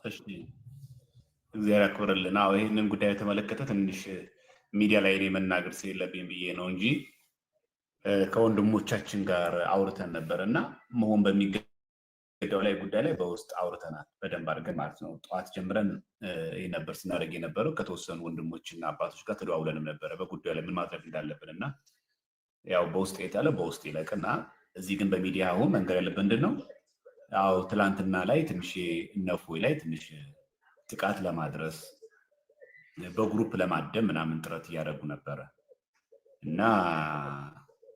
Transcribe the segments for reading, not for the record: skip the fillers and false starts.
እሺ እግዚአብሔር ያክብርልን። አዎ ይህንን ጉዳይ የተመለከተ ትንሽ ሚዲያ ላይ እኔ መናገር ስለሌለብኝ ብዬ ነው እንጂ ከወንድሞቻችን ጋር አውርተን ነበር እና መሆን በሚገባው ላይ ጉዳይ ላይ በውስጥ አውርተናል በደንብ አድርገን ማለት ነው። ጠዋት ጀምረን ይህ ነበር ስናደርግ የነበረው። ከተወሰኑ ወንድሞችና አባቶች ጋር ተደዋውለንም ነበረ በጉዳዩ ላይ ምን ማድረግ እንዳለብን እና ያው በውስጥ የታለ በውስጥ ይለቅና እዚህ ግን በሚዲያ አሁን መንገር ያለብን ምንድን ነው? ያው ትላንትና ላይ ትንሽ እነፎይ ላይ ትንሽ ጥቃት ለማድረስ በግሩፕ ለማደም ምናምን ጥረት እያደረጉ ነበረ እና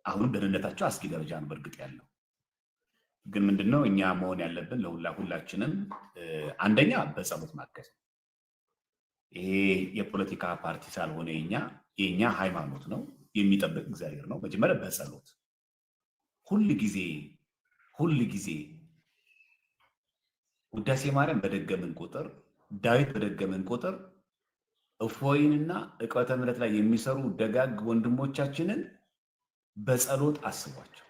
አሁንም ደህንነታቸው አስጊ ደረጃ ነው በእርግጥ ያለው። ግን ምንድነው እኛ መሆን ያለብን ሁላችንም አንደኛ በጸሎት ማገዝ። ይሄ የፖለቲካ ፓርቲ ሳልሆነ የኛ ሃይማኖት ነው፣ የሚጠብቅ እግዚአብሔር ነው። መጀመሪያ በጸሎት ሁል ጊዜ ውዳሴ ማርያም በደገምን ቁጥር ዳዊት በደገምን ቁጥር እፎይንና ዕቅበተ ምሕረት ላይ የሚሰሩ ደጋግ ወንድሞቻችንን በጸሎት አስቧቸው።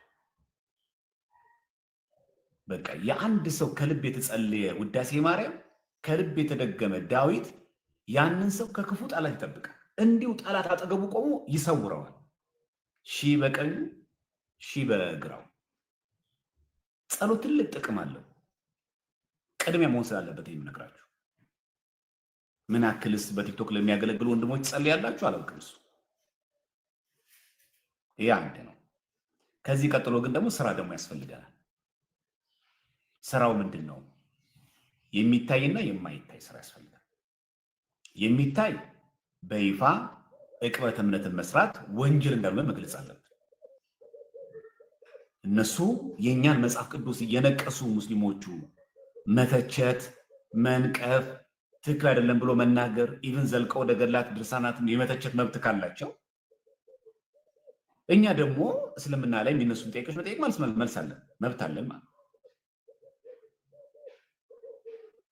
በቃ የአንድ ሰው ከልብ የተጸለየ ውዳሴ ማርያም ከልብ የተደገመ ዳዊት ያንን ሰው ከክፉ ጠላት ይጠብቃል። እንዲሁ ጠላት አጠገቡ ቆሞ ይሰውረዋል። ሺህ በቀኙ ሺህ በግራው። ጸሎት ትልቅ ጥቅም አለው። ቅድሚያ መሆን ስላለበት የምነግራችሁ። ምን አክልስ በቲክቶክ ለሚያገለግሉ ወንድሞች ጸልያላችሁ አላውቅም። እሱ ይሄ አንድ ነው። ከዚህ ቀጥሎ ግን ደግሞ ስራ ደግሞ ያስፈልገናል። ስራው ምንድን ነው? የሚታይና የማይታይ ስራ ያስፈልጋል። የሚታይ በይፋ ዕቅበተ እምነትን መስራት ወንጀል እንዳልሆነ መግለጽ አለብን። እነሱ የእኛን መጽሐፍ ቅዱስ እየነቀሱ ሙስሊሞቹ መተቸት፣ መንቀፍ፣ ትክክል አይደለም ብሎ መናገር፣ ኢቭን ዘልቀው ወደ ገድላት ድርሳናትን የመተቸት መብት ካላቸው እኛ ደግሞ እስልምና ላይ የሚነሱን ጥያቄዎች መጠየቅ መልስ አለን፣ መብት አለን ማለት።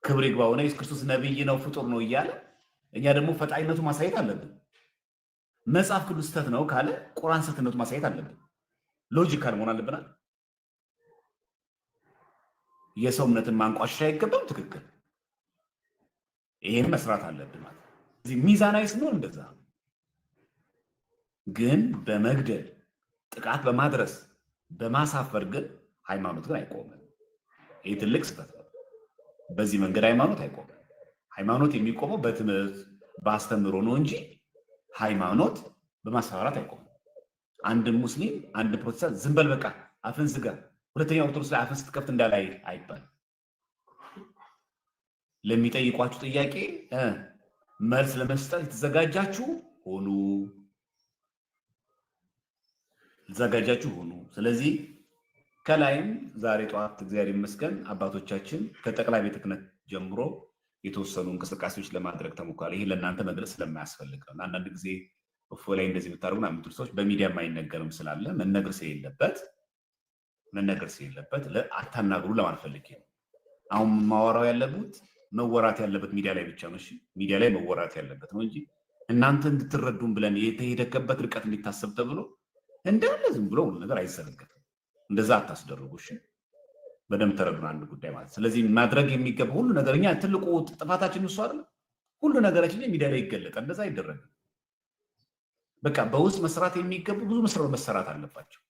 ክብር ይግባውና ኢየሱስ ክርስቶስ ነብይ ነው ፍጡር ነው እያለ እኛ ደግሞ ፈጣሪነቱ ማሳየት አለብን። መጽሐፍ ቅዱስ ስህተት ነው ካለ ቁርአን ስህተትነቱ ማሳየት አለብን። ሎጂካል መሆን አለብናል። የሰው እምነትን ማንቋሸሽ አይገባም። ትክክል። ይሄን መስራት አለብን ማለት እዚህ ሚዛናዊ ስንሆን እንደዛ። ግን በመግደል ጥቃት በማድረስ በማሳፈር ግን ሃይማኖት ግን አይቆምም። ይሄ ትልቅ ስህተት ነው። በዚህ መንገድ ሃይማኖት አይቆምም። ሃይማኖት የሚቆመው በትምህርት በአስተምህሮ ነው እንጂ ሃይማኖት በማስፈራራት አይቆምም። አንድ ሙስሊም አንድ ፕሮቴስታንት ዝም በል በቃ አፍን ዝጋ፣ ሁለተኛ ኦርቶዶክስ ላይ አፍን ስትከፍት እንዳላይ አይባል። ለሚጠይቋችሁ ጥያቄ መልስ ለመስጠት የተዘጋጃችሁ ሆኑ። ስለዚህ ከላይም ዛሬ ጠዋት እግዚአብሔር ይመስገን አባቶቻችን ከጠቅላይ ቤተ ክህነት ጀምሮ የተወሰኑ እንቅስቃሴዎች ለማድረግ ተሞክሯል። ይሄ ለእናንተ መግለጽ ስለማያስፈልግ ነው። አንዳንድ ጊዜ እፎይ ላይ እንደዚህ የምታደርጉ የምትሉ ሰዎች በሚዲያ የማይነገርም ስላለ መነገር ስለሌለበት አታናግሩ ለማለት ፈልጌ ነው። አሁን ማወራው ያለበት መወራት ያለበት ሚዲያ ላይ ብቻ ነው። እሺ ሚዲያ ላይ መወራት ያለበት ነው እንጂ እናንተ እንድትረዱን ብለን የተሄደከበት ርቀት እንዲታሰብ ተብሎ እንዳለ ዝም ብሎ ሁሉ ነገር አይዘረገፍም። እንደዛ አታስደርጉ። እሺ በደንብ ተረዱን አንድ ጉዳይ ማለት። ስለዚህ ማድረግ የሚገባ ሁሉ ነገር እኛ ትልቁ ጥፋታችን እሱ አይደል? ሁሉ ነገራችን ሚዲያ ላይ ይገለጣል። እንደዛ አይደረግም። በቃ በውስጥ መስራት የሚገቡ ብዙ መሰራት አለባቸው።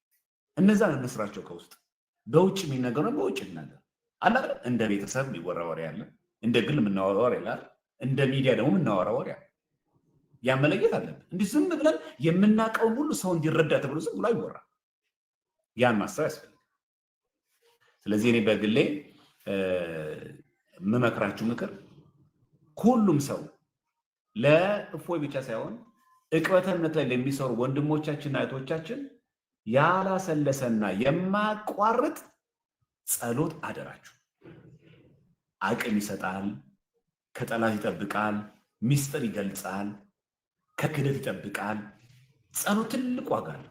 እነዛ እንስራቸው። ከውስጥ በውጭ የሚነገሩ በውጭ ነገር አለ። እንደ ቤተሰብ የሚወራ ወሬ አለ፣ እንደ ግል የምናወራ ወሬ አለ፣ እንደ ሚዲያ ደግሞ የምናወራ ወሬ አለ። ያመለየት አለብን። እንዲህ ዝም ብለን የምናውቀውን ሁሉ ሰው እንዲረዳ ተብሎ ዝም ብሎ አይወራ። ያን ማሰብ ያስፈልጋል። ስለዚህ እኔ በግሌ የምመክራችሁ ምክር ሁሉም ሰው ለእፎይ ብቻ ሳይሆን ዕቅበተ እምነት ላይ ለሚሰሩ ወንድሞቻችንና እህቶቻችን ያላሰለሰና የማያቋርጥ ጸሎት አደራችሁ። አቅም ይሰጣል፣ ከጠላት ይጠብቃል፣ ሚስጥር ይገልጻል፣ ከክደት ይጠብቃል። ጸሎት ትልቅ ዋጋ አለው።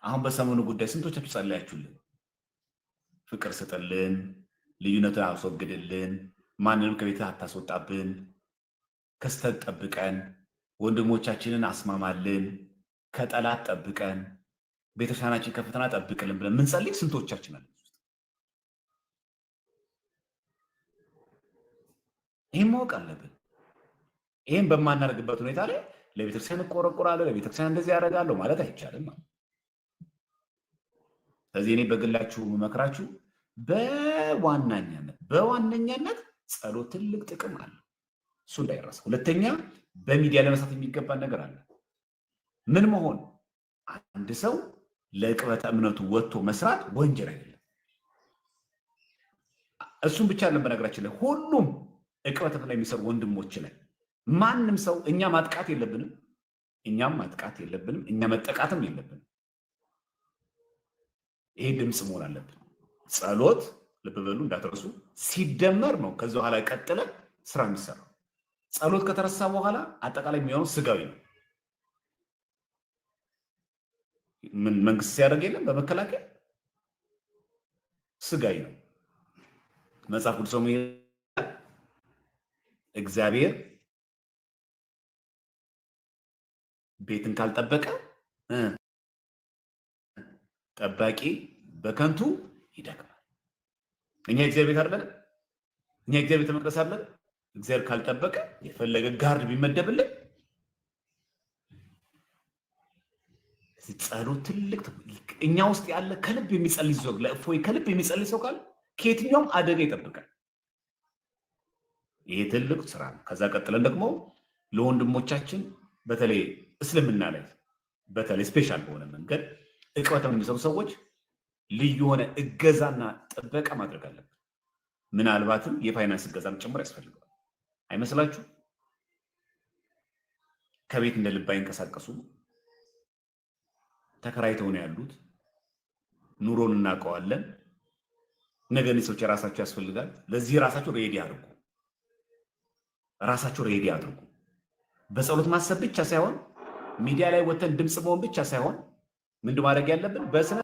አሁን በሰሞኑ ጉዳይ ስንቶቻችሁ ጸለያችሁልን? ፍቅር ስጥልን፣ ልዩነትን አስወግድልን፣ ማንንም ከቤት አታስወጣብን፣ ከስተት ጠብቀን፣ ወንድሞቻችንን አስማማልን፣ ከጠላት ጠብቀን፣ ቤተክርስቲያናችን ከፈተና ጠብቅልን ብለን ምን ጸልይ ስንቶቻችን አለ? ይህን ማወቅ አለብን። ይህን በማናደርግበት ሁኔታ ላይ ለቤተክርስቲያን እቆረቆራለሁ፣ ለቤተክርስቲያን እንደዚህ ያደርጋለሁ ማለት አይቻልም። ስለዚህ እኔ በግላችሁ መመክራችሁ በዋነኛነት ጸሎት ትልቅ ጥቅም አለ። እሱ እንዳይረሳ። ሁለተኛ በሚዲያ ለመስራት የሚገባን ነገር አለ። ምን መሆን? አንድ ሰው ለዕቅበተ እምነቱ ወጥቶ መስራት ወንጀል አይደለም። እሱም ብቻ አለን። በነገራችን ላይ ሁሉም ዕቅበተ እምነት የሚሰሩ ወንድሞች ላይ ማንም ሰው እኛ ማጥቃት የለብንም፣ እኛም ማጥቃት የለብንም፣ እኛ መጠቃትም የለብንም። ይሄ ድምፅ መሆን አለብን። ጸሎት ልብ በሉ እንዳትረሱ፣ ሲደመር ነው ከዚ በኋላ ቀጥለ ስራ የሚሰራው። ጸሎት ከተረሳ በኋላ አጠቃላይ የሚሆነው ስጋዊ ነው። ምን መንግስት ሲያደርግ የለም በመከላከያ ስጋዊ ነው። መጽሐፍ ቅዱስ እግዚአብሔር ቤትን ካልጠበቀ ጠባቂ በከንቱ ይደክማል። እኛ እግዚአብሔር ቤት አይደለም፣ እኛ እግዚአብሔር ቤተ መቅደስ አይደለም። እግዚአብሔር ካልጠበቀ የፈለገ ጋርድ ቢመደብልን ጸሎት ትልቅ እኛ ውስጥ ያለ ከልብ የሚጸልይ ሰው ለእፎይ ከልብ የሚጸልይ ሰው ካለ ከየትኛውም አደጋ ይጠብቃል። ይሄ ትልቅ ስራ ነው። ከዛ ቀጥለን ደግሞ ለወንድሞቻችን በተለይ እስልምና ላይ በተለይ ስፔሻል በሆነ መንገድ ዕቅበተ እምነት የሚሰሩ ሰዎች ልዩ የሆነ እገዛና ጥበቃ ማድረግ አለብን። ምናልባትም የፋይናንስ እገዛም ጭምር ያስፈልገዋል። አይመስላችሁ? ከቤት እንደ ልብ አይንቀሳቀሱም። ተከራይተው ነው ያሉት። ኑሮን እናውቀዋለን። ነገ ሰዎች የራሳቸው ያስፈልጋል። ለዚህ ራሳቸው ሬዲ አድርጉ። ራሳቸው ሬዲ አድርጉ። በጸሎት ማሰብ ብቻ ሳይሆን ሚዲያ ላይ ወተን ድምፅ መሆን ብቻ ሳይሆን ምንድን ማድረግ ያለብን በስነ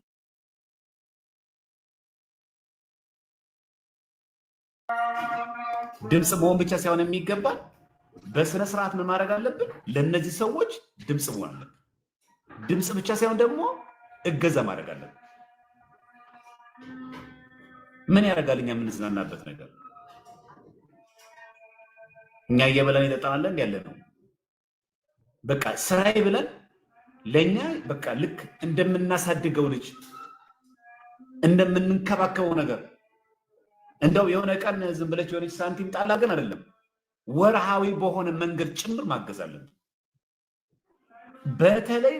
ድምፅ መሆን ብቻ ሳይሆን የሚገባል በስነ ስርዓት ምን ማድረግ አለብን? ለነዚህ ሰዎች ድምፅ መሆን አለብን። ድምፅ ብቻ ሳይሆን ደግሞ እገዛ ማድረግ አለብን። ምን ያደርጋል? እኛ የምንዝናናበት ነገር እኛ እየበላን ይጠጣናለን ያለ ነው። በቃ ስራዬ ብለን ለኛ በቃ ልክ እንደምናሳድገው ልጅ እንደምንንከባከበው ነገር እንደው የሆነ ቀን ዝም ብለች የሆነች ሳንቲም ጣላ ግን አይደለም፣ ወርሃዊ በሆነ መንገድ ጭምር ማገዝ አለብን።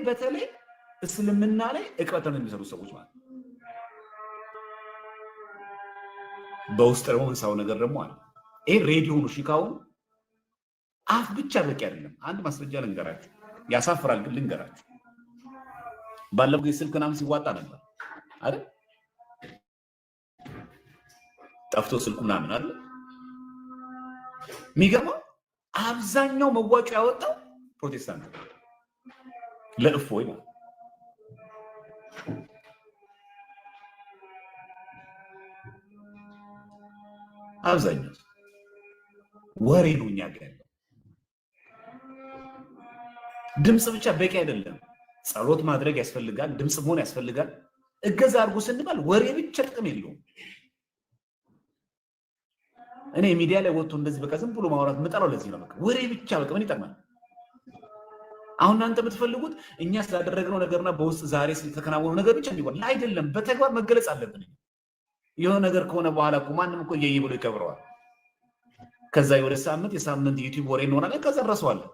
በተለይ እስልምና ላይ ዕቅበተ እምነት የሚሰሩ ሰዎች ማለት በውስጥ ደግሞ እንሳው ነገር ደግሞ አለ። ይሄ ሬዲዮ ነው። ሽካውን አፍ ብቻ በቂ አይደለም። አንድ ማስረጃ ልንገራችሁ፣ ያሳፍራል ግን ልንገራችሁ። ባለፈው ጊዜ ስልክ ምናምን ሲዋጣ ነበር አይደል? ጠፍቶ ስልኩ ምናምን አይደል? የሚገርመው አብዛኛው መዋጮ ያወጣው ፕሮቴስታንት ለእፎይ ነው። አብዛኛው ወሬ ነው። እኛ ጋር ያለው ድምፅ ብቻ በቂ አይደለም። ጸሎት ማድረግ ያስፈልጋል። ድምፅ መሆን ያስፈልጋል። እገዛ አድርጎ ስንባል ወሬ ብቻ ጥቅም የለውም። እኔ ሚዲያ ላይ ወጥቶ እንደዚህ በቃ ዝም ብሎ ማውራት የምጠላው ለዚህ ነው። በቃ ወሬ ብቻ በቃ ምን ይጠቅማል? አሁን እናንተ የምትፈልጉት እኛ ስላደረግነው ነገርና በውስጥ ዛሬ ስለተከናወነው ነገር ብቻ እንዲሆን አይደለም። በተግባር መገለጽ አለብን። የሆነ ነገር ከሆነ በኋላ እኮ ማንም እኮ እየይ ብሎ ይቀብረዋል። ከዛ የወደ የሳምንት ዩቲዩብ ወሬ እንሆናለን። ከዛ እንረሳዋለን።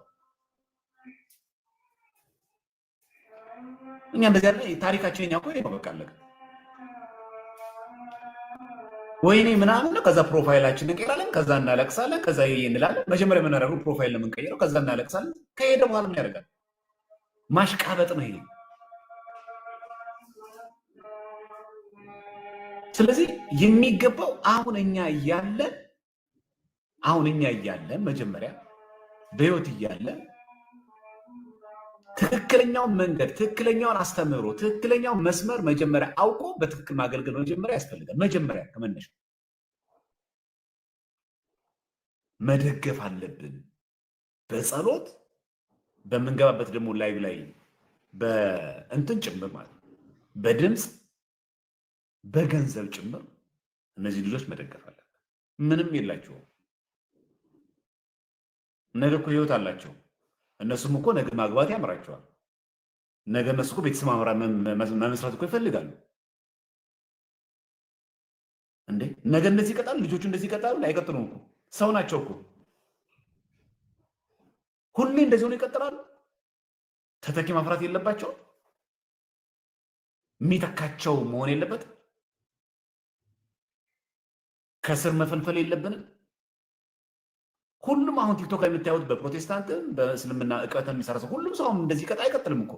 እኛ እንደዚህ ያለ ታሪካችን እኛ እኮ ነው። በቃ አለቀ። ወይኔ ምናምን ነው። ከዛ ፕሮፋይላችን እንቀይራለን። ከዛ እናለቅሳለን። ከዛ እንላለን። መጀመሪያ የምናደርገው ፕሮፋይል ነው የምንቀይረው። ከዛ እናለቅሳለን። ከሄደ በኋላ ምን ያደርጋል? ማሽቃበጥ ነው ይሄ። ስለዚህ የሚገባው አሁን እኛ እያለን መጀመሪያ በህይወት እያለን ትክክለኛውን መንገድ፣ ትክክለኛውን አስተምህሮ፣ ትክክለኛውን መስመር መጀመሪያ አውቆ በትክክል ማገልገል መጀመሪያ ያስፈልጋል። መጀመሪያ ከመነሻ መደገፍ አለብን። በጸሎት በምንገባበት ደግሞ ላይቭ ላይ በእንትን ጭምር ማለት በድምፅ በገንዘብ ጭምር እነዚህ ልጆች መደገፍ አለብን። ምንም የላቸውም። ነገ እኮ ህይወት አላቸው። እነሱም እኮ ነገ ማግባት ያምራቸዋል። ነገ እነሱ እኮ ቤተሰብ መመስረት እኮ ይፈልጋሉ እንዴ። ነገ እንደዚህ ይቀጣሉ፣ ልጆቹ እንደዚህ ይቀጣሉ። አይቀጥሉም እኮ ሰው ናቸው እኮ። ሁሌ እንደዚህ ሆነ ይቀጥላሉ። ተተኪ ማፍራት የለባቸው። የሚተካቸው መሆን የለበትም። ከስር መፈልፈል የለብንም። ሁሉም አሁን ቲክቶክ ላይ የምታዩት በፕሮቴስታንትም በእስልምና እቅበትን የሚሰራ ሰው ሁሉም ሰው እንደዚህ ቀጥ አይቀጥልም እኮ።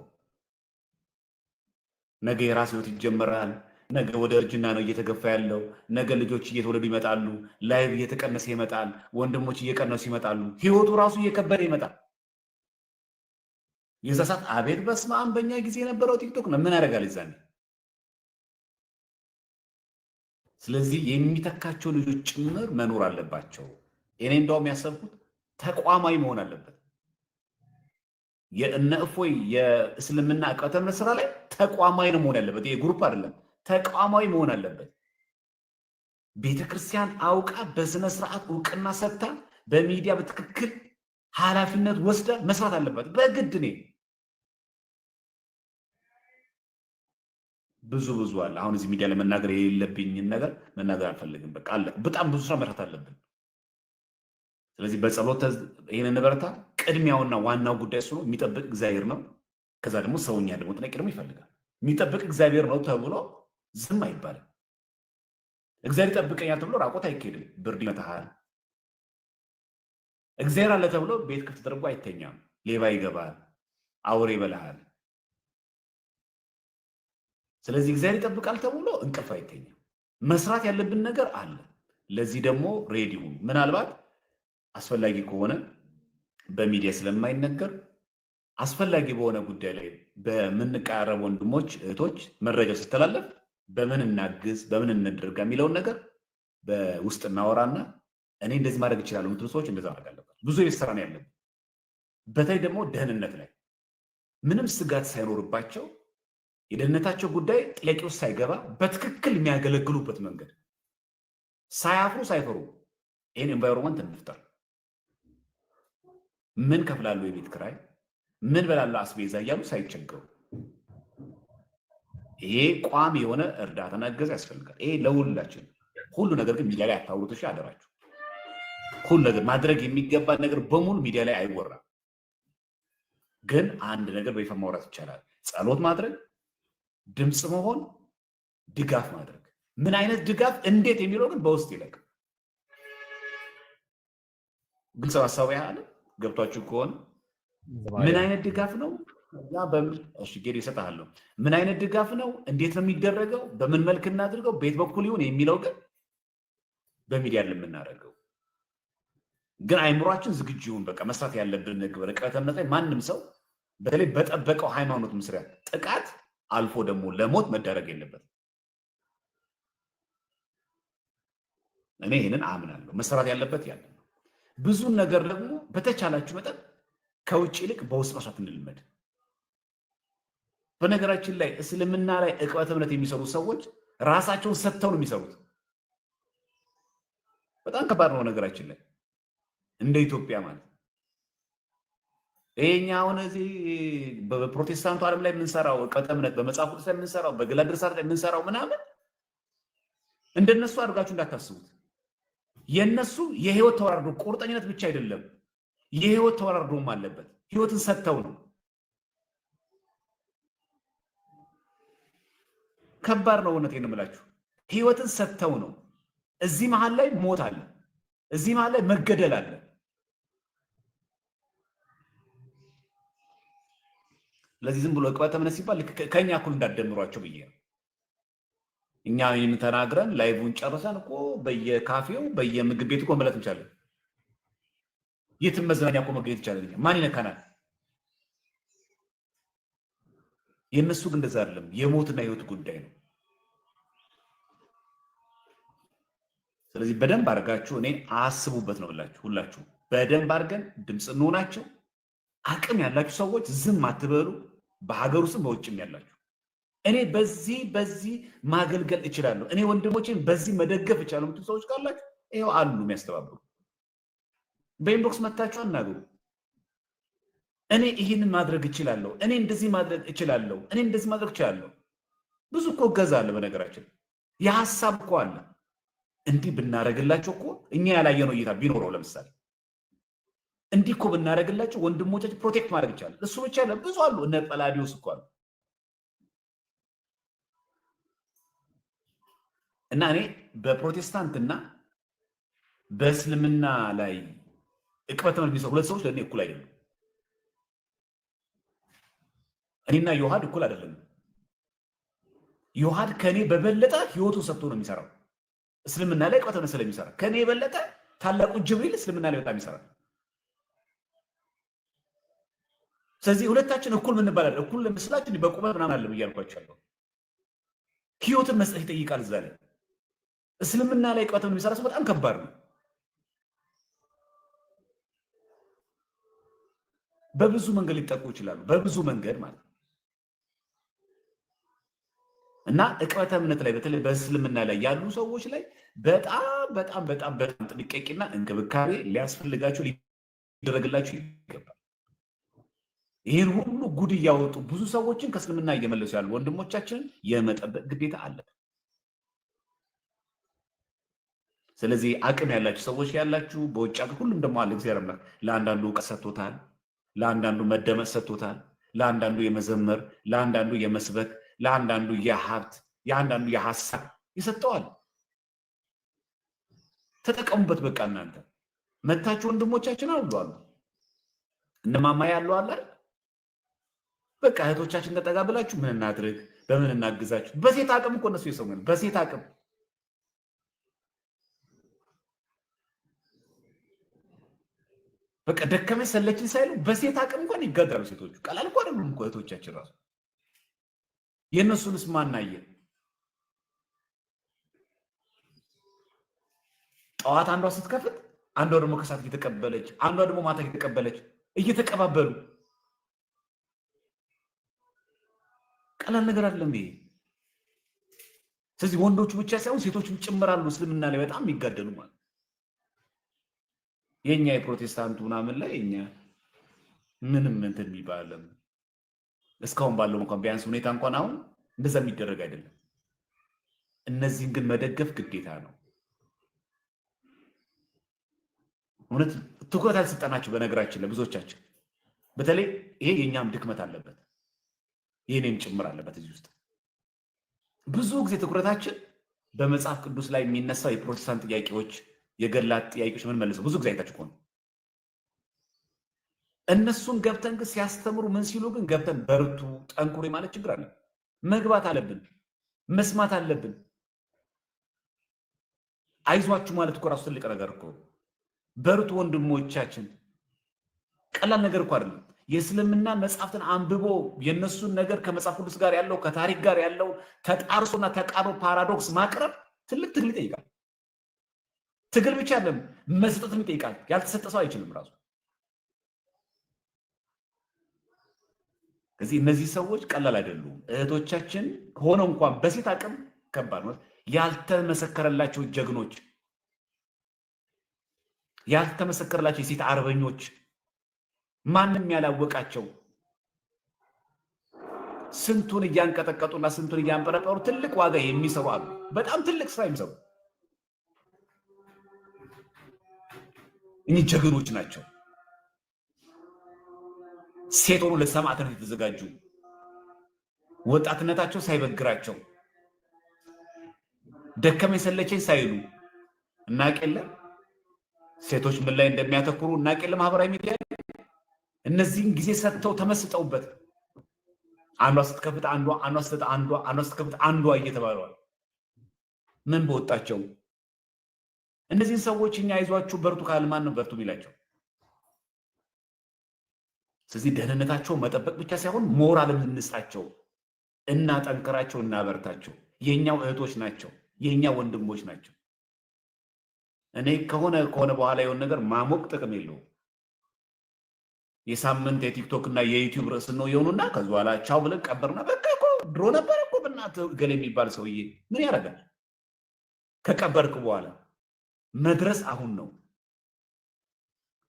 ነገ የራስ ህይወት ይጀመራል። ነገ ወደ እርጅና ነው እየተገፋ ያለው። ነገ ልጆች እየተወለዱ ይመጣሉ። ላይቭ እየተቀነሰ ይመጣል። ወንድሞች እየቀነሱ ይመጣሉ። ህይወቱ ራሱ እየከበደ ይመጣል። የዛ ሰዓት አቤት በስመ አብ በእኛ ጊዜ የነበረው ቲክቶክ ነው ምን ያደርጋል ይዛኔ። ስለዚህ የሚተካቸው ልጆች ጭምር መኖር አለባቸው። እኔ እንደውም ያሰብኩት ተቋማዊ መሆን አለበት። የእነ እፎይ የእስልምና እቅበተ እምነት ስራ ላይ ተቋማዊ ነው መሆን ያለበት። ይሄ ግሩፕ አይደለም፣ ተቋማዊ መሆን አለበት። ቤተክርስቲያን አውቃ በስነ ስርዓት እውቅና ሰጥታ በሚዲያ በትክክል ኃላፊነት ወስዳ መስራት አለበት በግድ። እኔ ብዙ አለ። አሁን እዚህ ሚዲያ ላይ መናገር የሌለብኝን ነገር መናገር አልፈልግም። በቃ አለ። በጣም ብዙ ስራ መስራት አለብን። ስለዚህ በጸሎት ይሄንን እንበረታ። ቅድሚያውና ዋናው ጉዳይ እሱ ነው። የሚጠብቅ እግዚአብሔር ነው። ከዛ ደግሞ ሰውኛ ደግሞ ጥንቃቄ ደግሞ ይፈልጋል። የሚጠብቅ እግዚአብሔር ነው ተብሎ ዝም አይባልም። እግዚአብሔር ይጠብቀኛል ተብሎ ራቆት አይኬድም። ብርድ ይመታሃል። እግዚአብሔር አለ ተብሎ ቤት ክፍት ተደርጎ አይተኛም። ሌባ ይገባል፣ አውሬ ይበላሃል። ስለዚህ እግዚአብሔር ይጠብቃል ተብሎ እንቅልፍ አይተኛም። መስራት ያለብን ነገር አለ። ለዚህ ደግሞ ሬዲዮ ምናልባት አስፈላጊ ከሆነ በሚዲያ ስለማይነገር አስፈላጊ በሆነ ጉዳይ ላይ በምንቀራረብ ወንድሞች እህቶች መረጃ ሲተላለፍ በምን እናግዝ በምን እንድርጋ የሚለውን ነገር በውስጥ እናወራና እኔ እንደዚህ ማድረግ እችላለሁ የምትሉ ሰዎች እንደዛ ማድረግ አለባቸው። ብዙ የቤት ስራ ነው ያለብን። በተለይ ደግሞ ደህንነት ላይ ምንም ስጋት ሳይኖርባቸው የደህንነታቸው ጉዳይ ጥያቄ ውስጥ ሳይገባ በትክክል የሚያገለግሉበት መንገድ ሳያፍሩ ሳይፈሩ ይህን ኤንቫይሮንመንት እንፍጠር። ምን ከፍላለሁ የቤት ክራይ፣ ምን በላለሁ አስቤዛ እያሉ ሳይቸገሩ ይሄ ቋሚ የሆነ እርዳታና እገዛ ያስፈልጋል። ይሄ ለሁላችን። ሁሉ ነገር ግን ሚዲያ ላይ አታውሩት እሺ፣ አደራችሁ። ሁሉ ነገር ማድረግ የሚገባ ነገር በሙሉ ሚዲያ ላይ አይወራም። ግን አንድ ነገር በይፋ ማውራት ይቻላል። ጸሎት ማድረግ፣ ድምፅ መሆን፣ ድጋፍ ማድረግ። ምን አይነት ድጋፍ እንዴት የሚለው ግን በውስጥ ይለቅ። ግልጽ ሀሳብ ያለ ገብቷችሁ ከሆነ ምን አይነት ድጋፍ ነው? ያ በምን እሺ ጌሪ ይሰጣለሁ። ምን አይነት ድጋፍ ነው? እንዴት ነው የሚደረገው? በምን መልክ እናድርገው? ቤት በኩል ይሁን የሚለው ግን በሚዲያ የምናደርገው ግን አይምሯችን ዝግጁ ይሁን። በቃ መስራት ያለብን ነገር ርቀተ እምነት ላይ ማንም ሰው በተለይ በጠበቀው ሃይማኖት መስሪያ ጥቃት አልፎ ደግሞ ለሞት መደረግ የለበትም። እኔ ይህንን አምናለሁ። መስራት ያለበት ያለ ነው። ብዙ ነገር ደግሞ በተቻላችሁ መጠን ከውጭ ይልቅ በውስጥ መስራት እንልመድ። በነገራችን ላይ እስልምና ላይ ዕቅበተ እምነት የሚሰሩ ሰዎች ራሳቸውን ሰጥተው ነው የሚሰሩት። በጣም ከባድ ነው ነገራችን ላይ እንደ ኢትዮጵያ ማለት ይሄኛ አሁን እዚህ በፕሮቴስታንቱ ዓለም ላይ የምንሰራው ዕቅበተ እምነት በመጽሐፍ ቅዱስ ላይ የምንሰራው በግላ ድርሳት ላይ የምንሰራው ምናምን እንደነሱ አድርጋችሁ እንዳታስቡት። የነሱ የህይወት ተወራርዶ ቁርጠኝነት ብቻ አይደለም፣ የህይወት ተወራርዶም አለበት። ህይወትን ሰጥተው ነው። ከባድ ነው እውነቴን ነው የምላችሁ። ህይወትን ሰጥተው ነው። እዚህ መሀል ላይ ሞት አለ፣ እዚህ መሀል ላይ መገደል አለ። ለዚህ ዝም ብሎ ዕቅበተ እምነት ሲባል ከኛ እኩል እንዳትደምሯቸው ብዬ ነው። እኛ የምንተናግረን ላይቡን ጨርሰን እኮ በየካፌው በየምግብ ቤቱ እኮ መብላት እንችላለን። የትም መዝናኛ እኮ መገኘት ይቻላል። ማን ይነካናል? የእነሱ ግን እንደዛ አይደለም። የሞትና የህይወት ጉዳይ ነው። ስለዚህ በደንብ አድርጋችሁ እኔ አስቡበት ነው ብላችሁ ሁላችሁ በደንብ አድርገን ድምፅ እንሆናቸው። አቅም ያላችሁ ሰዎች ዝም አትበሉ። በሀገር ውስጥም በውጭም ያላችሁ እኔ በዚህ ማገልገል እችላለሁ፣ እኔ ወንድሞቼን በዚህ መደገፍ እችላለሁ የምትሉ ሰዎች ካላችሁ ይኸው አሉ የሚያስተባብሩ። በኢንቦክስ መታችሁ አናግሩ። እኔ ይህንን ማድረግ እችላለሁ፣ እኔ እንደዚህ ማድረግ እችላለሁ፣ እኔ እንደዚህ ማድረግ እችላለሁ። ብዙ እኮ እገዛ አለ። በነገራችን የሀሳብ እኮ አለ። እንዲህ ብናደርግላቸው እኮ እኛ ያላየነው እይታ ቢኖረው ለምሳሌ እንዲህ እኮ ብናደርግላቸው ወንድሞቻችን ፕሮቴክት ማድረግ ይቻላል። እሱ ብቻ አለ፣ ብዙ አሉ። እነ ጰላዲዮስ እኮ አሉ። እና እኔ በፕሮቴስታንትና በእስልምና ላይ ዕቅበተ እምነት የሚሰሩ ሁለት ሰዎች ለእኔ እኩል አይደለም። እኔና ዮሐድ እኩል አይደለም። ዮሐድ ከኔ በበለጠ ህይወቱን ሰጥቶ ነው የሚሰራው እስልምና ላይ ዕቅበተ እምነት ስለሚሰራ። ከኔ የበለጠ ታላቁ ጅብሪል እስልምና ላይ በጣም ይሰራል። ስለዚህ ሁለታችን እኩል ምን እንባላለን? እኩል ለመስላችን በቁመት ምናምን አለ ብያልኳቸዋለሁ። ህይወትን መስጠት ይጠይቃል። እዛ ላይ እስልምና ላይ ዕቅበተ እምነት የሚሰራ ሰው በጣም ከባድ ነው። በብዙ መንገድ ሊጠቁ ይችላሉ። በብዙ መንገድ ማለት እና ዕቅበተ እምነት ላይ በተለይ በእስልምና ላይ ያሉ ሰዎች ላይ በጣም በጣም በጣም በጣም ጥንቃቄና እንክብካቤ ሊያስፈልጋቸው ሊደረግላቸው ይገባል። ይህን ሁሉ ጉድ እያወጡ ብዙ ሰዎችን ከእስልምና እየመለሱ ያሉ ወንድሞቻችንን የመጠበቅ ግዴታ አለብን። ስለዚህ አቅም ያላችሁ ሰዎች ያላችሁ በውጭ ሀገር ሁሉም ደግሞ አለ። እግዚአብሔር አምላክ ለአንዳንዱ እውቀት ሰጥቶታል፣ ለአንዳንዱ መደመጥ ሰጥቶታል፣ ለአንዳንዱ የመዘመር፣ ለአንዳንዱ የመስበክ፣ ለአንዳንዱ የሀብት፣ የአንዳንዱ የሀሳብ ይሰጠዋል። ተጠቀሙበት። በቃ እናንተ መታችሁ ወንድሞቻችን አሉ እነማማ ያለው አለ። በቃ እህቶቻችን ተጠጋ ብላችሁ ምን እናድርግ፣ በምን እናግዛችሁ። በሴት አቅም እኮ እነሱ የሰው በሴት አቅም በቃ ደከመኝ ሰለችን ሳይሉ በሴት አቅም እንኳን ይጋደራሉ ሴቶቹ። ቀላል እኮ አይደሉም እኮ እህቶቻችን ራሱ። የእነሱንስ ማናየ? ጠዋት አንዷ ስትከፍት አንዷ ደግሞ ከሰዓት እየተቀበለች አንዷ ደግሞ ማታ እየተቀበለች እየተቀባበሉ ቀላል ነገር አይደለም ይሄ። ስለዚህ ወንዶቹ ብቻ ሳይሆን ሴቶቹም ጭምራሉ እስልምና ላይ በጣም የሚጋደሉ ማለት። የኛ የፕሮቴስታንቱ ምናምን ላይ እኛ ምንም እንትን የሚባለም እስካሁን ባለው እንኳን ቢያንስ ሁኔታ እንኳን አሁን እንደዛ የሚደረግ አይደለም። እነዚህን ግን መደገፍ ግዴታ ነው። እውነት ትኩረት አልሰጠናቸው። በነገራችን ለብዙዎቻችን በተለይ ይሄ የኛም ድክመት አለበት፣ የኔም ጭምር አለበት። እዚህ ውስጥ ብዙ ጊዜ ትኩረታችን በመጽሐፍ ቅዱስ ላይ የሚነሳው የፕሮቴስታንት ጥያቄዎች፣ የገላት ጥያቄዎች ምን መልሰው ብዙ ጊዜ አይታችሁ ከሆነ እነሱን ገብተን ግን ሲያስተምሩ ምን ሲሉ ግን ገብተን በርቱ ጠንኩሬ ማለት ችግር አለ። መግባት አለብን፣ መስማት አለብን። አይዟችሁ ማለት እኮ ራሱ ትልቅ ነገር እኮ። በርቱ ወንድሞቻችን፣ ቀላል ነገር እኮ አይደለም። የእስልምና መጽሐፍትን አንብቦ የነሱን ነገር ከመጽሐፍ ቅዱስ ጋር ያለው ከታሪክ ጋር ያለው ተጣርሶና ተቃርኖ ፓራዶክስ ማቅረብ ትልቅ ትግል ይጠይቃል። ትግል ብቻ አይደለም መስጠትም ይጠይቃል። ያልተሰጠ ሰው አይችልም ራሱ። ስለዚህ እነዚህ ሰዎች ቀላል አይደሉም። እህቶቻችን ሆነው እንኳን በሴት አቅም ከባድ ነው። ያልተመሰከረላቸው ጀግኖች፣ ያልተመሰከረላቸው የሴት አርበኞች፣ ማንም ያላወቃቸው ስንቱን እያንቀጠቀጡና ስንቱን እያንበረጠሩ ትልቅ ዋጋ የሚሰሩ አሉ። በጣም ትልቅ ስራ የሚሰሩ እኚህ ጀግኖች ናቸው። ሴት ሆኖ ለሰማዕትነት የተዘጋጁ ወጣትነታቸው ሳይበግራቸው ደከመኝ ሰለቸኝ ሳይሉ እናቀለም። ሴቶች ምን ላይ እንደሚያተኩሩ እናቀለም። ማህበራዊ ሚዲያ እነዚህን ጊዜ ሰጥተው ተመስጠውበት አንዷ ስትከፍት አንዷ ስትከፍት አንዷ እየተባለዋል። ምን በወጣቸው እነዚህን ሰዎች እኛ አይዟችሁ በርቱ ካል ማን ነው በርቱ የሚላቸው? ስለዚህ ደህንነታቸው መጠበቅ ብቻ ሳይሆን ሞራል እንስጣቸው፣ እናጠንክራቸው፣ እናበርታቸው። የኛው እህቶች ናቸው፣ የኛ ወንድሞች ናቸው። እኔ ከሆነ በኋላ የሆነ ነገር ማሞቅ ጥቅም የለውም። የሳምንት የቲክቶክ እና የዩቲዩብ ርዕስ ነው የሆኑና ከዚ በኋላ ቻው ብለን ቀበርና በቃ እኮ ድሮ ነበር እኮ በእናትህ ገሌ የሚባል ሰውዬ ምን ያደርጋል? ከቀበርክ በኋላ መድረስ አሁን ነው።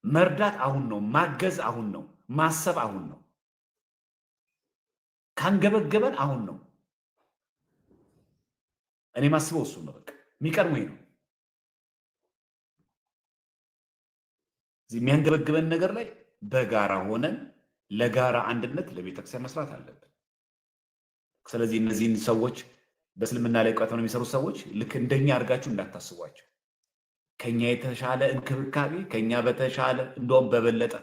መርዳት አሁን ነው። ማገዝ አሁን ነው። ማሰብ አሁን ነው። ካንገበገበን አሁን ነው። እኔ ማስበው እሱ ነው። በቃ የሚቀድመኝ ነው። የሚያንገበግበን ነገር ላይ በጋራ ሆነን ለጋራ አንድነት ለቤተክርስቲያን መስራት አለብን። ስለዚህ እነዚህን ሰዎች በእስልምና ላይ ቆይተው የሚሰሩ ሰዎች ልክ እንደኛ አድርጋችሁ እንዳታስቧቸው። ከኛ የተሻለ እንክብካቤ፣ ከኛ በተሻለ እንደውም በበለጠ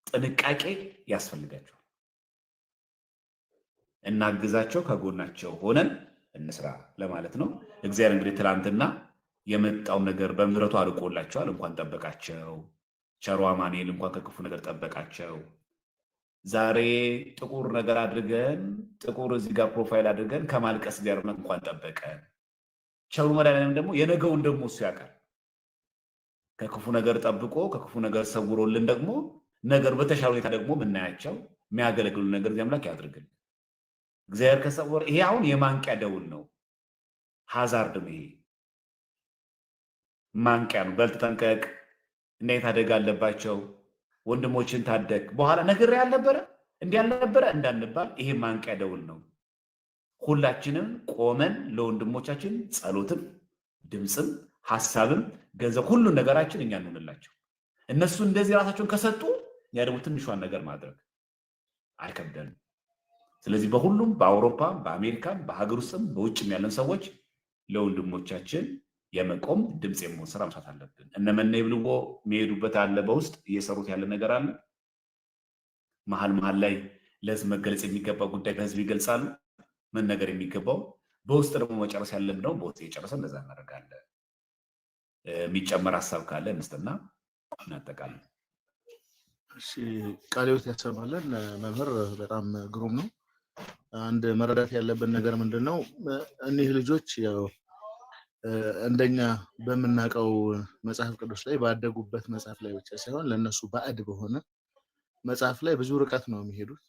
ጥንቃቄ ያስፈልጋቸዋል። እናግዛቸው፣ ከጎናቸው ሆነን እንስራ ለማለት ነው። እግዚአብሔር እንግዲህ ትላንትና የመጣው ነገር በምህረቱ አርቆላቸዋል። እንኳን ጠበቃቸው። ቸሩ አማኑኤል እንኳን ከክፉ ነገር ጠበቃቸው። ዛሬ ጥቁር ነገር አድርገን ጥቁር እዚህ ጋር ፕሮፋይል አድርገን ከማልቀስ ጋር እንኳን ጠበቀን። ቸሩ መድኃኒዓለም ደግሞ የነገውን ደግሞ እሱ ያውቃል። ከክፉ ነገር ጠብቆ ከክፉ ነገር ሰውሮልን ደግሞ ነገር በተሻለ ሁኔታ ደግሞ የምናያቸው የሚያገለግሉ ነገር አምላክ ያድርግልን። እግዚአብሔር ከሰወረ ይሄ አሁን የማንቂያ ደውል ነው። ሃዛርድም ይሄ ማንቂያ ነው። በል ተጠንቀቅ፣ እንዴት አደጋ አለባቸው፣ ወንድሞችን ታደግ፣ በኋላ ነገር ያልነበረ እንዲህ ያልነበረ እንዳንባል ይሄ ማንቂያ ደውል ነው። ሁላችንም ቆመን ለወንድሞቻችን ጸሎትም ድምፅም ሐሳብም ገንዘብ ሁሉን ነገራችን እኛ እንሆንላቸው። እነሱ እንደዚህ ራሳቸውን ከሰጡ ያ ደግሞ ትንሿን ነገር ማድረግ አይከብደንም። ስለዚህ በሁሉም በአውሮፓም በአሜሪካም በሀገር ውስጥም በውጭም ያለን ሰዎች ለወንድሞቻችን የመቆም ድምፅ የመሆን ስራ መስራት አለብን። እነመነ ይብልዎ የሚሄዱበት አለ፣ በውስጥ እየሰሩት ያለ ነገር አለ። መሀል ላይ ለህዝብ መገለጽ የሚገባው ጉዳይ በህዝብ ይገልጻሉ። መነገር የሚገባው በውስጥ ደግሞ መጨረስ ያለን ነው። በውስጥ የጨረሰ እንደዛ እናደርጋለን። የሚጨመር ሀሳብ ካለ እንስጥና እናጠቃለን። እሺ፣ ቃልዮት ያሰማለን። መምህር በጣም ግሩም ነው። አንድ መረዳት ያለብን ነገር ምንድነው? እኒህ ልጆች ያው እንደኛ በምናውቀው መጽሐፍ ቅዱስ ላይ ባደጉበት መጽሐፍ ላይ ብቻ ሳይሆን ለነሱ ባዕድ በሆነ መጽሐፍ ላይ ብዙ ርቀት ነው የሚሄዱት።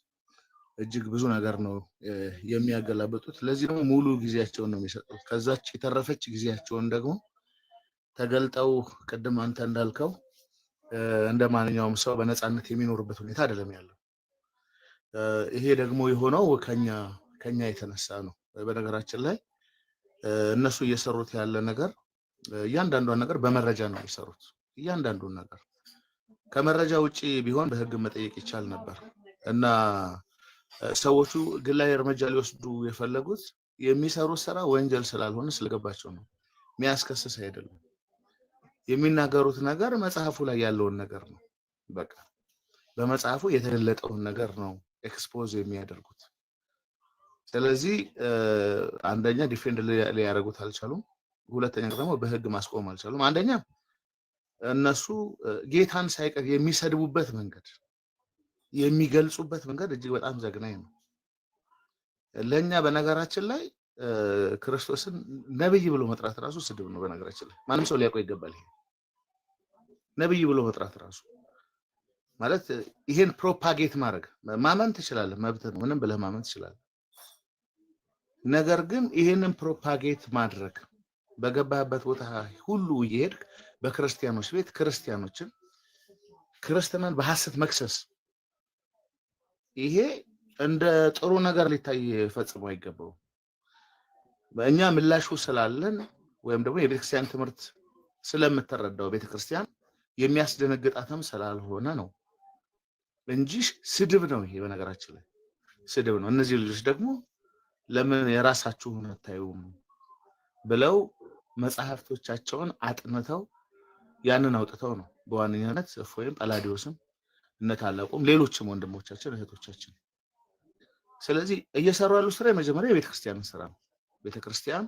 እጅግ ብዙ ነገር ነው የሚያገላብጡት። ለዚህ ደግሞ ሙሉ ጊዜያቸውን ነው የሚሰጡት። ከዛች የተረፈች ጊዜያቸውን ደግሞ ተገልጠው ቅድም አንተ እንዳልከው እንደ ማንኛውም ሰው በነፃነት የሚኖርበት ሁኔታ አይደለም ያለው። ይሄ ደግሞ የሆነው ከኛ የተነሳ ነው። በነገራችን ላይ እነሱ እየሰሩት ያለ ነገር እያንዳንዷን ነገር በመረጃ ነው የሚሰሩት። እያንዳንዱን ነገር ከመረጃ ውጪ ቢሆን በህግ መጠየቅ ይቻል ነበር እና ሰዎቹ ግላዊ እርምጃ ሊወስዱ የፈለጉት የሚሰሩት ስራ ወንጀል ስላልሆነ ስለገባቸው ነው። የሚያስከስስ አይደለም። የሚናገሩት ነገር መጽሐፉ ላይ ያለውን ነገር ነው። በቃ በመጽሐፉ የተገለጠውን ነገር ነው ኤክስፖዝ የሚያደርጉት። ስለዚህ አንደኛ ዲፌንድ ሊያደርጉት አልቻሉም። ሁለተኛ ደግሞ በህግ ማስቆም አልቻሉም። አንደኛ እነሱ ጌታን ሳይቀር የሚሰድቡበት መንገድ የሚገልጹበት መንገድ እጅግ በጣም ዘግናኝ ነው። ለኛ በነገራችን ላይ ክርስቶስን ነብይ ብሎ መጥራት ራሱ ስድብ ነው። በነገራችን ላይ ማንም ሰው ሊያውቀው ይገባል። ይሄ ነብይ ብሎ መጥራት ራሱ ማለት ይሄን ፕሮፓጌት ማድረግ ማመን ትችላለህ፣ መብት ነው። ምንም ብለህ ማመን ትችላለህ። ነገር ግን ይሄንን ፕሮፓጌት ማድረግ በገባህበት ቦታ ሁሉ እየሄድክ በክርስቲያኖች ቤት ክርስትናን በሐሰት መክሰስ ይሄ እንደ ጥሩ ነገር ሊታይ ፈጽሞ አይገባውም። በእኛ ምላሹ ስላለን ወይም ደግሞ የቤተክርስቲያን ትምህርት ስለምትረዳው ቤተክርስቲያን የሚያስደነግጣትም ስላልሆነ ነው እንጂ ስድብ ነው። ይሄ በነገራችን ላይ ስድብ ነው። እነዚህ ልጆች ደግሞ ለምን የራሳችሁን አታዩም ብለው መጽሐፍቶቻቸውን አጥንተው ያንን አውጥተው ነው በዋነኛነት እፎይም ጳላዲዮስም እነታላቁም ሌሎችም ወንድሞቻችን እህቶቻችን። ስለዚህ እየሰሩ ያሉ ስራ የመጀመሪያ የቤተክርስቲያን ስራ ነው። ቤተክርስቲያን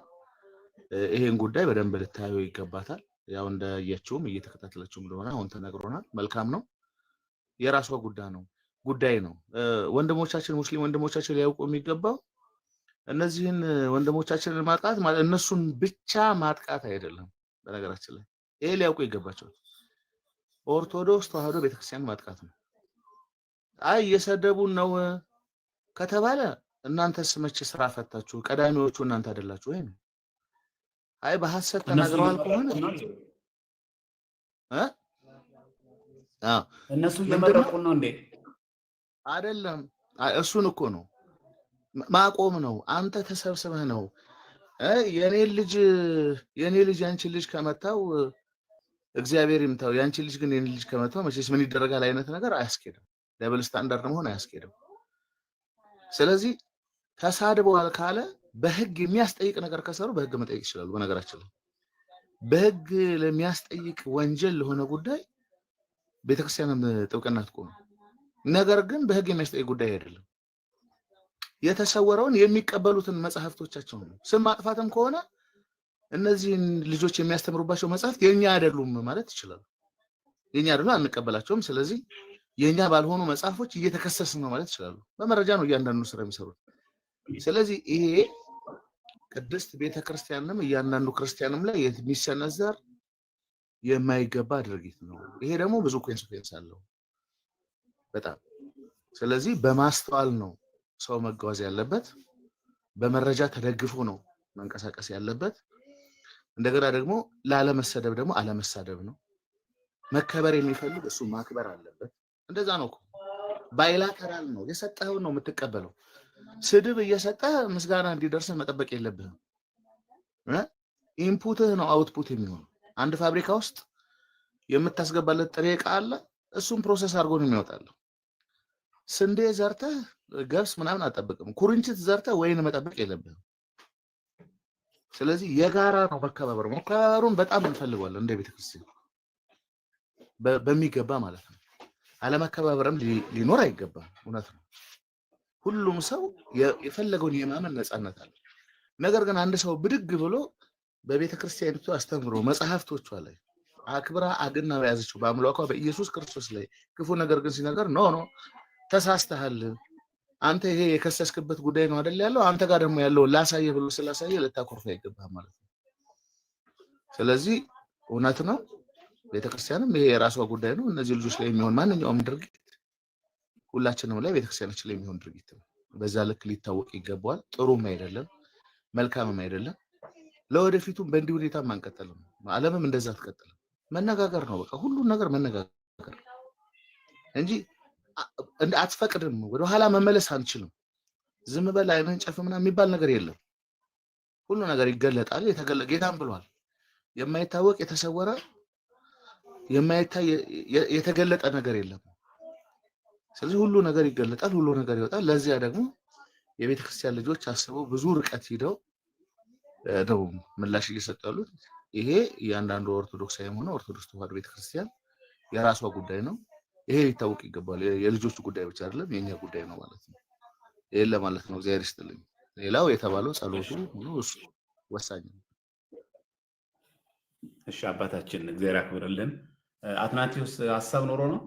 ይሄን ጉዳይ በደንብ ልታየው ይገባታል። ያው እንደየችውም እየተከታተለችው እንደሆነ አሁን ተነግሮናል። መልካም ነው። የራሷ ጉዳይ ነው። ወንድሞቻችን ሙስሊም ወንድሞቻችን ሊያውቁ የሚገባው እነዚህን ወንድሞቻችንን ማጥቃት ማለት እነሱን ብቻ ማጥቃት አይደለም። በነገራችን ላይ ይሄ ሊያውቁ ይገባቸዋል። ኦርቶዶክስ ተዋህዶ ቤተክርስቲያን ማጥቃት ነው። አይ እየሰደቡን ነው ከተባለ እናንተስ መቼ ስራ ፈታችሁ? ቀዳሚዎቹ እናንተ አይደላችሁ ወይ? አይ በሐሰት ተናግረዋል ከሆነ እነሱ እየመረቁን ነው እንዴ? አይደለም፣ እሱን እኮ ነው ማቆም ነው። አንተ ተሰብስበህ ነው የኔ ልጅ ያንቺን ልጅ ከመታው እግዚአብሔር ይምታው፣ ያንቺን ልጅ ግን የኔ ልጅ ከመታው መቼስ ምን ይደረጋል አይነት ነገር አያስኬድም። ደብል ስታንዳርድ መሆን አያስኬድም። ስለዚህ ተሳድበዋል ካለ በህግ የሚያስጠይቅ ነገር ከሰሩ በህግ መጠየቅ ይችላሉ። በነገራችን ላይ በህግ ለሚያስጠይቅ ወንጀል ለሆነ ጉዳይ ቤተክርስቲያንም ጥብቅና ትቆም። ነገር ግን በህግ የሚያስጠይቅ ጉዳይ አይደለም። የተሰወረውን የሚቀበሉትን መጽሐፍቶቻቸው ነው። ስም ማጥፋትም ከሆነ እነዚህን ልጆች የሚያስተምሩባቸው መጽሐፍት የኛ አይደሉም ማለት ይችላሉ። የኛ አይደሉም፣ አንቀበላቸውም። ስለዚህ የኛ ባልሆኑ መጽሐፎች እየተከሰስን ነው ማለት ይችላሉ። በመረጃ ነው እያንዳንዱ ስራ የሚሰሩት። ስለዚህ ይሄ ቅድስት ቤተክርስቲያንም እያንዳንዱ ክርስቲያንም ላይ የሚሰነዘር የማይገባ ድርጊት ነው። ይሄ ደግሞ ብዙ ኮንሲኩዌንስ አለው በጣም። ስለዚህ በማስተዋል ነው ሰው መጓዝ ያለበት፣ በመረጃ ተደግፎ ነው መንቀሳቀስ ያለበት። እንደገና ደግሞ ላለመሰደብ ደግሞ አለመሳደብ ነው። መከበር የሚፈልግ እሱ ማክበር አለበት። እንደዛ ነው እኮ ባይላተራል ነው። የሰጠኸውን ነው የምትቀበለው። ስድብ እየሰጠህ ምስጋና እንዲደርስህ መጠበቅ የለብህም። ኢንፑትህ ነው አውትፑት የሚሆነው። አንድ ፋብሪካ ውስጥ የምታስገባለት ጥሬ ዕቃ አለ። እሱም ፕሮሰስ አድርጎ ነው የሚያወጣልህ። ስንዴ ዘርተህ ገብስ ምናምን አጠብቅም። ኩርንችት ዘርተህ ወይን መጠበቅ የለብህም። ስለዚህ የጋራ ነው መከባበር። መከባበሩን በጣም እንፈልገዋለን እንደ ቤተክርስቲያን በሚገባ ማለት ነው። አለመከባበርም ሊኖር አይገባም። እውነት ነው። ሁሉም ሰው የፈለገውን የማመን ነፃነት አለ። ነገር ግን አንድ ሰው ብድግ ብሎ በቤተክርስቲያኒቱ አስተምሮ መጽሐፍቶቿ ላይ አክብራ አግና በያዘችው በአምላኳ በኢየሱስ ክርስቶስ ላይ ክፉ ነገር ግን ሲነገር ኖ ተሳስተሃል፣ አንተ ይሄ የከሰስክበት ጉዳይ ነው አይደል ያለው፣ አንተ ጋር ደግሞ ያለው ላሳየ ብሎ ስላሳየ ልታኮርፍ አይገባም ማለት ነው። ስለዚህ እውነት ነው። ቤተክርስቲያንም ይሄ የራሷ ጉዳይ ነው። እነዚህ ልጆች ላይ የሚሆን ማንኛውም ድርጊት ሁላችንም ላይ ቤተክርስቲያናችን ላይ የሚሆን ድርጊት ነው። በዛ ልክ ሊታወቅ ይገባዋል። ጥሩም አይደለም፣ መልካምም አይደለም። ለወደፊቱም በእንዲህ ሁኔታ አንቀጥልም። ዓለምም እንደዛ አትቀጥልም። መነጋገር ነው በቃ፣ ሁሉን ነገር መነጋገር እንጂ አትፈቅድም። ወደኋላ መመለስ አንችልም። ዝም በል አይነን ጨፍ ምናምን የሚባል ነገር የለም። ሁሉ ነገር ይገለጣል። ጌታም ብሏል፣ የማይታወቅ የተሰወረ የማይታይ የተገለጠ ነገር የለም። ስለዚህ ሁሉ ነገር ይገለጣል፣ ሁሉ ነገር ይወጣል። ለዚያ ደግሞ የቤተክርስቲያን ልጆች አስበው ብዙ ርቀት ሂደው ነው ምላሽ እየሰጡ ያሉት። ይሄ እያንዳንዱ ኦርቶዶክሳዊም ሆነ ኦርቶዶክስ ተዋሕዶ ቤተክርስቲያን የራሷ ጉዳይ ነው። ይሄ ሊታወቅ ይገባል። የልጆቹ ጉዳይ ብቻ አይደለም፣ የኛ ጉዳይ ነው ማለት ነው። ይሄን ለማለት ነው። እግዚአብሔር ይስጥልኝ። ሌላው የተባለው ጸሎቱ ሁሉ እሱ ወሳኝ ነው። እሺ አባታችን እግዚአብሔር ያክብርልን። አትናቴዎስ ሀሳብ ኖሮ ነው?